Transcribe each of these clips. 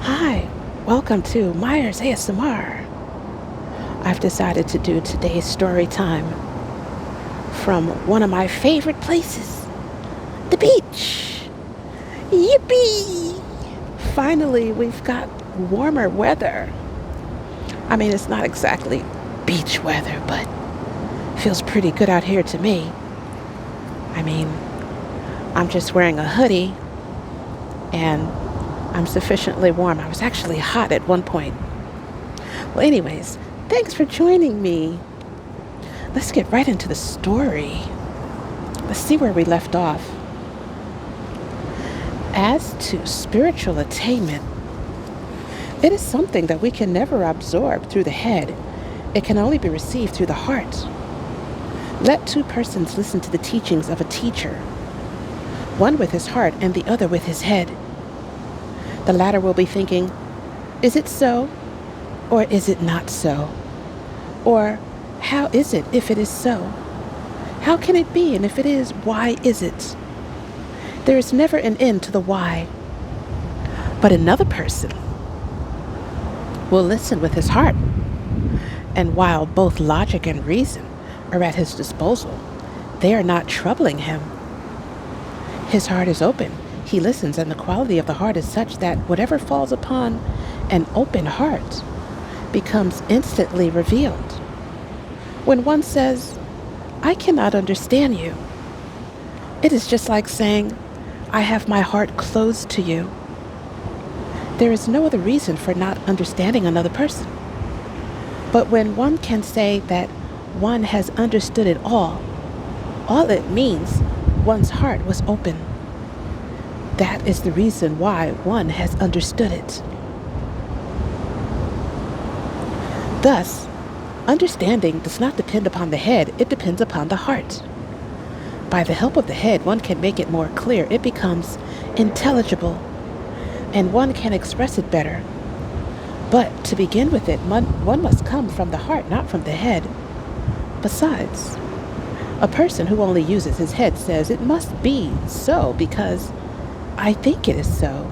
Hi, welcome to Myers ASMR. I've decided to do today's story time from one of my favorite places, the beach. Yippee! Finally, we've got warmer weather. I mean, it's not exactly beach weather, but feels pretty good out here to me. I mean, I'm just wearing a hoodie and I'm sufficiently warm. I was actually hot at one point. Well, anyways, thanks for joining me. Let's get right into the story. Let's see where we left off. As to spiritual attainment, it is something that we can never absorb through the head. It can only be received through the heart. Let two persons listen to the teachings of a teacher, one with his heart and the other with his head. The latter will be thinking, is it so, or is it not so? Or, how is it if it is so? How can it be, and if it is, why is it? There is never an end to the why. But another person will listen with his heart, and while both logic and reason are at his disposal, they are not troubling him. His heart is open. He listens, and the quality of the heart is such that whatever falls upon an open heart becomes instantly revealed. When one says, I cannot understand you, it is just like saying, I have my heart closed to you. There is no other reason for not understanding another person. But when one can say that one has understood it all it means one's heart was open. That is the reason why one has understood it. Thus, understanding does not depend upon the head, it depends upon the heart. By the help of the head, one can make it more clear. It becomes intelligible, and one can express it better. But to begin with it, one must come from the heart, not from the head. Besides, a person who only uses his head says it must be so because I think it is so.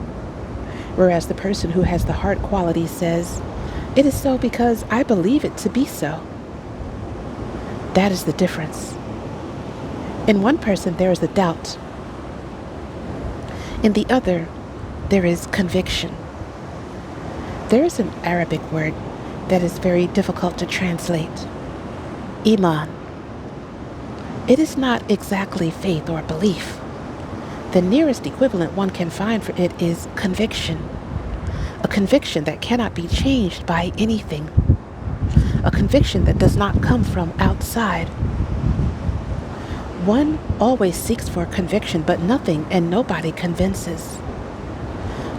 Whereas the person who has the heart quality says, it is so because I believe it to be so. That is the difference. In one person, there is a doubt. In the other, there is conviction. There is an Arabic word that is very difficult to translate. Iman. It is not exactly faith or belief. The nearest equivalent one can find for it is conviction. A conviction that cannot be changed by anything. A conviction that does not come from outside. One always seeks for conviction, but nothing and nobody convinces.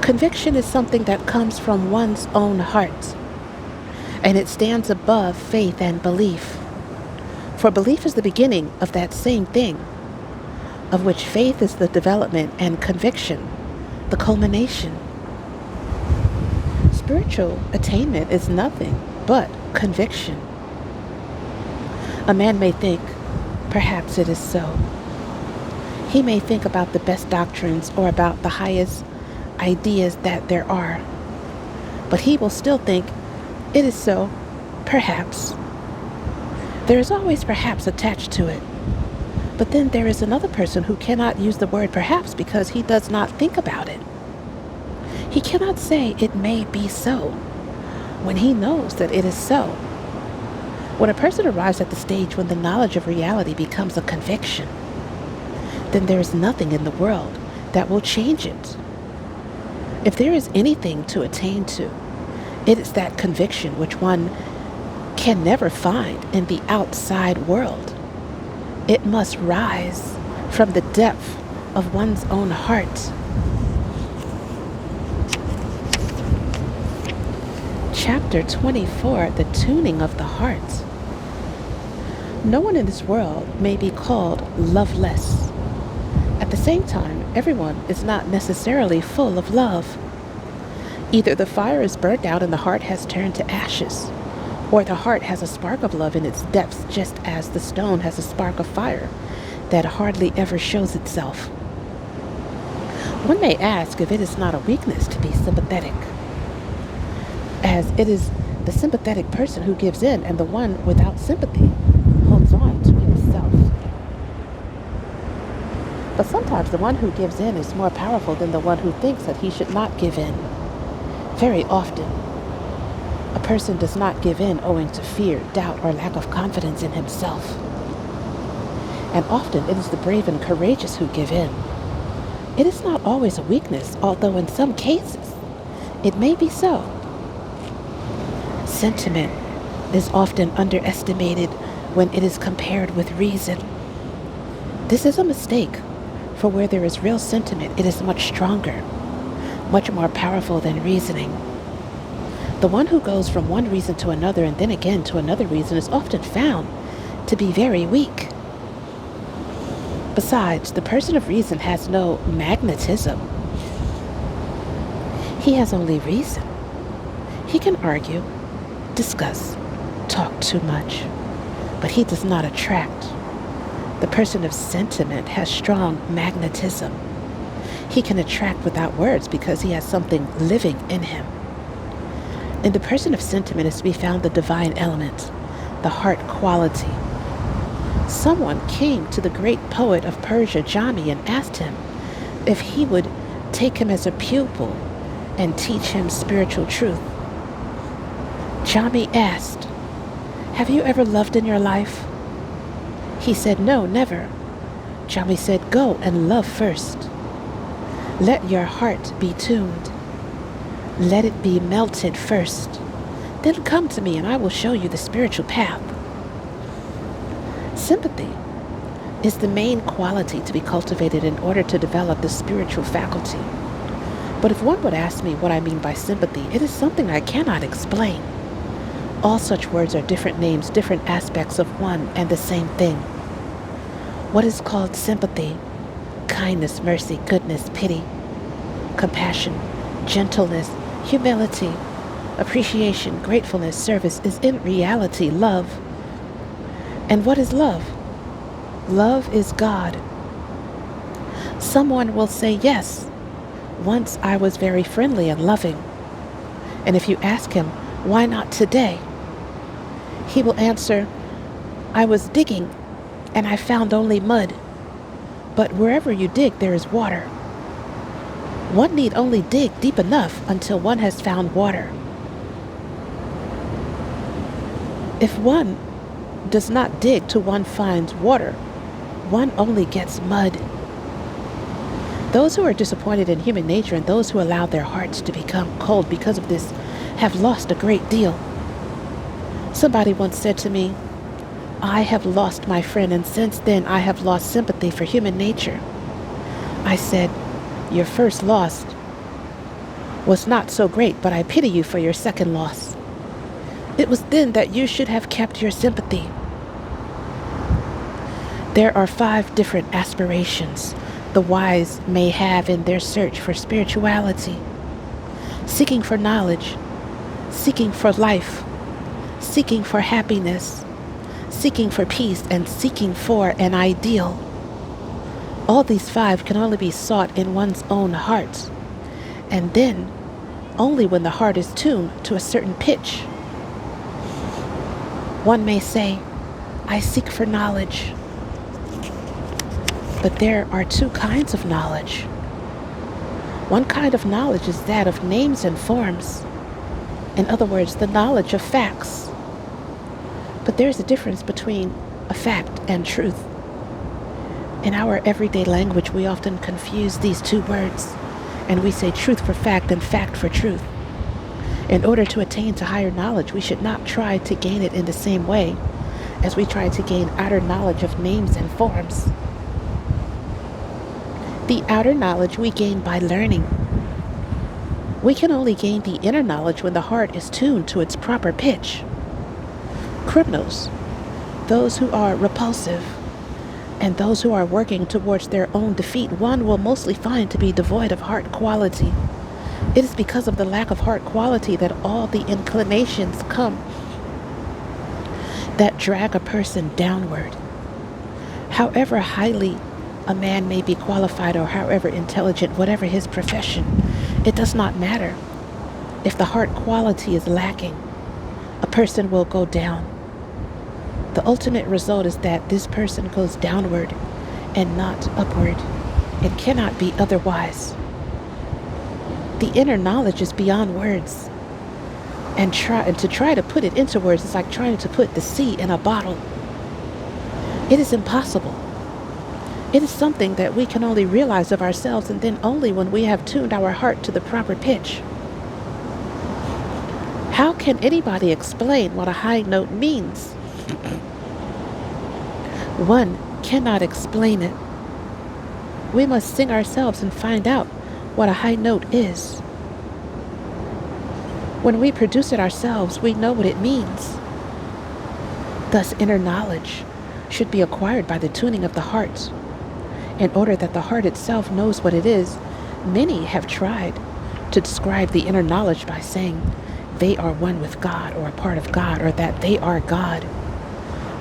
Conviction is something that comes from one's own heart, and it stands above faith and belief. For belief is the beginning of that same thing, of which faith is the development and conviction, the culmination. Spiritual attainment is nothing but conviction. A man may think, perhaps it is so. He may think about the best doctrines or about the highest ideas that there are, but he will still think, it is so, perhaps. There is always perhaps attached to it. But then there is another person who cannot use the word perhaps because he does not think about it. He cannot say it may be so when he knows that it is so. When a person arrives at the stage when the knowledge of reality becomes a conviction, then there is nothing in the world that will change it. If there is anything to attain to, it is that conviction which one can never find in the outside world. It must rise from the depth of one's own heart. Chapter 24, The Tuning of the Heart. No one in this world may be called loveless. At the same time, everyone is not necessarily full of love. Either the fire is burnt out and the heart has turned to ashes, or the heart has a spark of love in its depths, just as the stone has a spark of fire that hardly ever shows itself. One may ask if it is not a weakness to be sympathetic. as it is the sympathetic person who gives in, and the one without sympathy holds on to himself. But sometimes the one who gives in is more powerful than the one who thinks that he should not give in. Very often, a person does not give in owing to fear, doubt, or lack of confidence in himself. And often it is the brave and courageous who give in. It is not always a weakness, although in some cases it may be so. Sentiment is often underestimated when it is compared with reason. This is a mistake, for where there is real sentiment, it is much stronger, much more powerful than reasoning. The one who goes from one reason to another and then again to another reason is often found to be very weak. Besides, the person of reason has no magnetism. He has only reason. He can argue, discuss, talk too much, but he does not attract. The person of sentiment has strong magnetism. He can attract without words because he has something living in him. In the person of sentiment is to be found the divine element, the heart quality. Someone came to the great poet of Persia, Jami, and asked him if he would take him as a pupil and teach him spiritual truth. Jami asked, "Have you ever loved in your life?" He said, "No, never." Jami said, "Go and love first. Let your heart be tuned. Let it be melted first. Then come to me and I will show you the spiritual path." Sympathy is the main quality to be cultivated in order to develop the spiritual faculty. But if one would ask me what I mean by sympathy, it is something I cannot explain. All such words are different names, different aspects of one and the same thing. What is called sympathy? Kindness, mercy, goodness, pity, compassion, gentleness, humility, appreciation, gratefulness, service is in reality love. And what is love? Love is God. Someone will say, "Yes, once I was very friendly and loving." And if you ask him, "Why not today?" he will answer, "I was digging and I found only mud. But wherever you dig, there is water." One need only dig deep enough until one has found water. If one does not dig till one finds water, one only gets mud. Those who are disappointed in human nature and those who allow their hearts to become cold because of this have lost a great deal. Somebody once said to me, "I have lost my friend, and since then I have lost sympathy for human nature." I said, "Your first loss was not so great, but I pity you for your second loss. It was then that you should have kept your sympathy." There are 5 different aspirations the wise may have in their search for spirituality: seeking for knowledge, seeking for life, seeking for happiness, seeking for peace, and seeking for an ideal. All these 5 can only be sought in one's own heart, and then only when the heart is tuned to a certain pitch. One may say, "I seek for knowledge." But there are 2 kinds of knowledge. One kind of knowledge is that of names and forms. In other words, the knowledge of facts. But there is a difference between a fact and truth. In our everyday language, we often confuse these 2 words, and we say truth for fact and fact for truth. In order to attain to higher knowledge, we should not try to gain it in the same way as we try to gain outer knowledge of names and forms. The outer knowledge we gain by learning. We can only gain the inner knowledge when the heart is tuned to its proper pitch. Criminals, those who are repulsive, and those who are working towards their own defeat, one will mostly find to be devoid of heart quality. It is because of the lack of heart quality that all the inclinations come that drag a person downward. However highly a man may be qualified or however intelligent, whatever his profession, it does not matter. If the heart quality is lacking, a person will go down. The ultimate result is that this person goes downward and not upward. It cannot be otherwise. The inner knowledge is beyond words. And to try to put it into words is like trying to put the sea in a bottle. It is impossible. It is something that we can only realize of ourselves, and then only when we have tuned our heart to the proper pitch. How can anybody explain what a high note means? One cannot explain it. We must sing ourselves and find out what a high note is. When we produce it ourselves, we know what it means. Thus, inner knowledge should be acquired by the tuning of the heart. In order that the heart itself knows what it is, many have tried to describe the inner knowledge by saying they are one with God, or a part of God, or that they are God.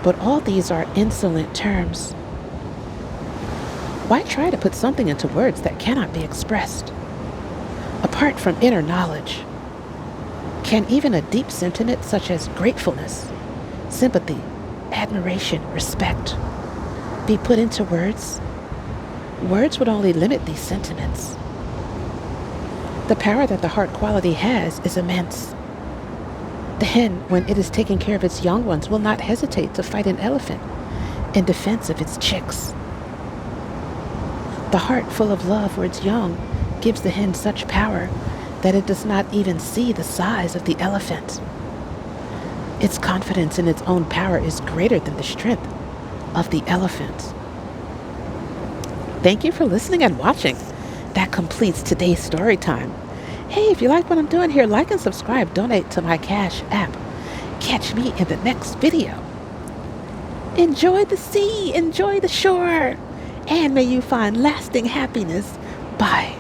But all these are insolent terms. Why try to put something into words that cannot be expressed? Apart from inner knowledge, can even a deep sentiment such as gratefulness, sympathy, admiration, respect be put into words? Words would only limit these sentiments. The power that the heart quality has is immense. The hen, when it is taking care of its young ones, will not hesitate to fight an elephant in defense of its chicks. The heart full of love for its young gives the hen such power that it does not even see the size of the elephant. Its confidence in its own power is greater than the strength of the elephant. Thank you for listening and watching. That completes today's story time. Hey, if you like what I'm doing here, like and subscribe, donate to my Cash app. Catch me in the next video. Enjoy the sea, enjoy the shore, and may you find lasting happiness. Bye.